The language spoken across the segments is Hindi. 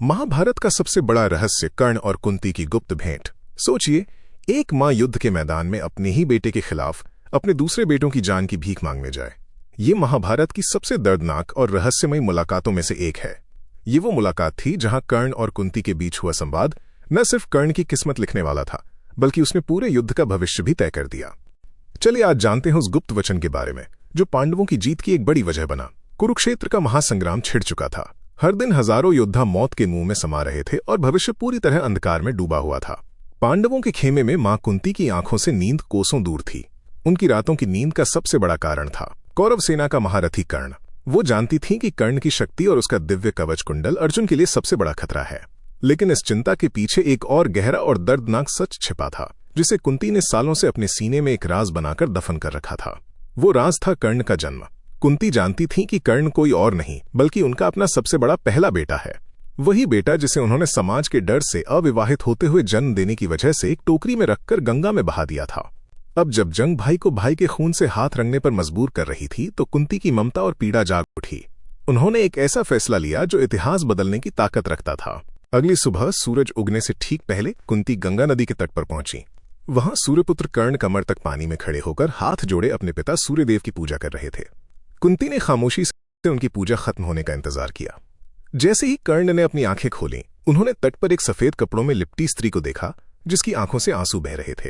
महाभारत का सबसे बड़ा रहस्य कर्ण और कुंती की गुप्त भेंट। सोचिए, एक मां युद्ध के मैदान में अपने ही बेटे के खिलाफ अपने दूसरे बेटों की जान की भीख मांगने जाए। ये महाभारत की सबसे दर्दनाक और रहस्यमयी मुलाकातों में से एक है। ये वो मुलाकात थी जहां कर्ण और कुंती के बीच हुआ संवाद न सिर्फ कर्ण की किस्मत लिखने वाला था, बल्कि उसने पूरे युद्ध का भविष्य भी तय कर दिया। चलिए आज जानते हैं उस गुप्त वचन के बारे में जो पांडवों की जीत की एक बड़ी वजह बना। कुरुक्षेत्र का महासंग्राम छिड़ चुका था। हर दिन हजारों योद्धा मौत के मुंह में समा रहे थे और भविष्य पूरी तरह अंधकार में डूबा हुआ था। पांडवों के खेमे में मां कुंती की आंखों से नींद कोसों दूर थी। उनकी रातों की नींद का सबसे बड़ा कारण था कौरव सेना का महारथी कर्ण। वो जानती थीं कि कर्ण की शक्ति और उसका दिव्य कवच कुंडल अर्जुन के लिए सबसे बड़ा खतरा है। लेकिन इस चिंता के पीछे एक और गहरा और दर्दनाक सच छिपा था, जिसे कुंती ने सालों से अपने सीने में एक राज बनाकर दफन कर रखा था। वो राज था कर्ण का जन्म। कुंती जानती थी कि कर्ण कोई और नहीं बल्कि उनका अपना सबसे बड़ा पहला बेटा है। वही बेटा जिसे उन्होंने समाज के डर से अविवाहित होते हुए जन्म देने की वजह से एक टोकरी में रखकर गंगा में बहा दिया था। अब जब जंग भाई को भाई के खून से हाथ रंगने पर मजबूर कर रही थी तो कुंती की ममता और पीड़ा जाग उठी। उन्होंने एक ऐसा फैसला लिया जो इतिहास बदलने की ताकत रखता था। अगली सुबह सूरज उगने से ठीक पहले कुंती गंगा नदी के तट पर पहुंची। वहां सूर्यपुत्र कर्ण कमर तक पानी में खड़े होकर हाथ जोड़े अपने पिता सूर्यदेव की पूजा कर रहे थे। कुंती ने खामोशी से उनकी पूजा खत्म होने का इंतजार किया। जैसे ही कर्ण ने अपनी आंखें खोली, उन्होंने तट पर एक सफेद कपड़ों में लिपटी स्त्री को देखा जिसकी आंखों से आंसू बह रहे थे।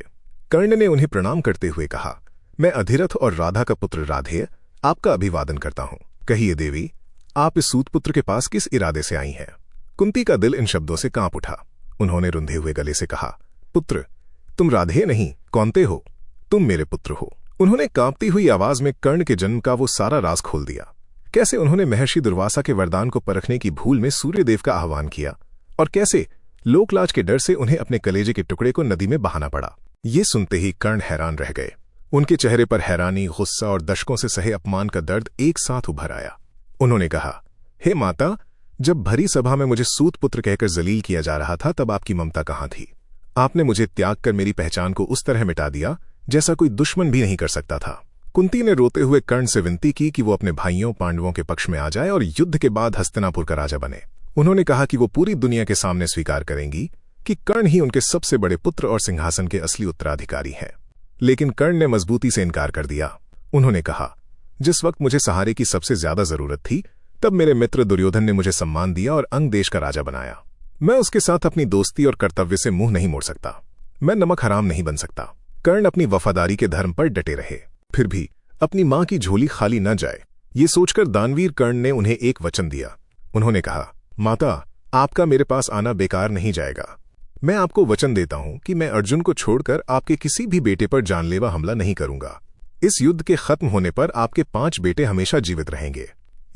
कर्ण ने उन्हें प्रणाम करते हुए कहा, मैं अधिरथ और राधा का पुत्र राधेय आपका अभिवादन करता हूं। कहिए देवी, आप इस सूतपुत्र के पास किस इरादे से आई हैं? कुंती का दिल इन शब्दों से कांप उठा। उन्होंने रुंधे हुए गले से कहा, पुत्र, तुम राधेय नहीं कौनते हो, तुम मेरे पुत्र हो। उन्होंने कांपती हुई आवाज में कर्ण के जन्म का वो सारा राज खोल दिया। कैसे उन्होंने महर्षि दुर्वासा के वरदान को परखने की भूल में सूर्यदेव का आह्वान किया और कैसे लोकलाज के डर से उन्हें अपने कलेजे के टुकड़े को नदी में बहाना पड़ा। ये सुनते ही कर्ण हैरान रह गए। उनके चेहरे पर हैरानी, गुस्सा और दशकों से सहे अपमान का दर्द एक साथ उभर आया। उन्होंने कहा, हे माता, जब भरी सभा में मुझे सूत पुत्र कहकर जलील किया जा रहा था तब आपकी ममता कहाँ थी? आपने मुझे त्याग कर मेरी पहचान को उस तरह मिटा दिया जैसा कोई दुश्मन भी नहीं कर सकता था। कुंती ने रोते हुए कर्ण से विनती की कि वो अपने भाइयों पांडवों के पक्ष में आ जाए और युद्ध के बाद हस्तिनापुर का राजा बने। उन्होंने कहा कि वो पूरी दुनिया के सामने स्वीकार करेंगी कि कर्ण ही उनके सबसे बड़े पुत्र और सिंहासन के असली उत्तराधिकारी हैं। लेकिन कर्ण ने मजबूती से इनकार कर दिया। उन्होंने कहा, जिस वक्त मुझे सहारे की सबसे ज्यादा जरूरत थी तब मेरे मित्र दुर्योधन ने मुझे सम्मान दिया और अंग देश का राजा बनाया। मैं उसके साथ अपनी दोस्ती और कर्तव्य से मुंह नहीं मोड़ सकता। मैं नमक हराम नहीं बन सकता। कर्ण अपनी वफादारी के धर्म पर डटे रहे, फिर भी अपनी मां की झोली खाली न जाए ये सोचकर दानवीर कर्ण ने उन्हें एक वचन दिया। उन्होंने कहा, माता, आपका मेरे पास आना बेकार नहीं जाएगा। मैं आपको वचन देता हूं कि मैं अर्जुन को छोड़कर आपके किसी भी बेटे पर जानलेवा हमला नहीं करूंगा। इस युद्ध के खत्म होने पर आपके 5 बेटे हमेशा जीवित रहेंगे।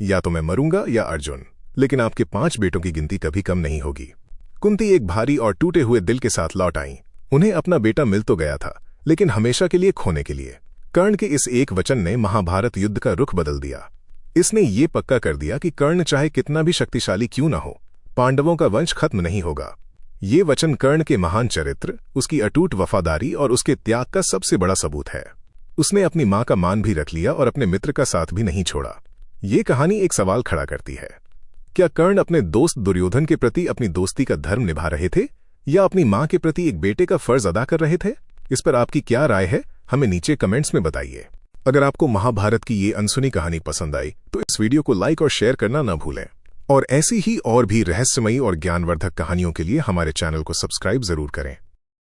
या तो मैं मरूंगा या अर्जुन, लेकिन आपके 5 बेटों की गिनती कभी कम नहीं होगी। कुंती एक भारी और टूटे हुए दिल के साथ लौट आईं। उन्हें अपना बेटा मिल तो गया था, लेकिन हमेशा के लिए खोने के लिए। कर्ण के इस एक वचन ने महाभारत युद्ध का रुख बदल दिया। इसने ये पक्का कर दिया कि कर्ण चाहे कितना भी शक्तिशाली क्यों न हो, पांडवों का वंश खत्म नहीं होगा। ये वचन कर्ण के महान चरित्र, उसकी अटूट वफादारी और उसके त्याग का सबसे बड़ा सबूत है। उसने अपनी मां का मान भी रख लिया और अपने मित्र का साथ भी नहीं छोड़ा। ये कहानी एक सवाल खड़ा करती है, क्या कर्ण अपने दोस्त दुर्योधन के प्रति अपनी दोस्ती का धर्म निभा रहे थे या अपनी मां के प्रति एक बेटे का फर्ज अदा कर रहे थे? इस पर आपकी क्या राय है, हमें नीचे कमेंट्स में बताइए। अगर आपको महाभारत की ये अनसुनी कहानी पसंद आई तो इस वीडियो को लाइक और शेयर करना न भूलें। और ऐसी ही और भी रहस्यमयी और ज्ञानवर्धक कहानियों के लिए हमारे चैनल को सब्सक्राइब जरूर करें।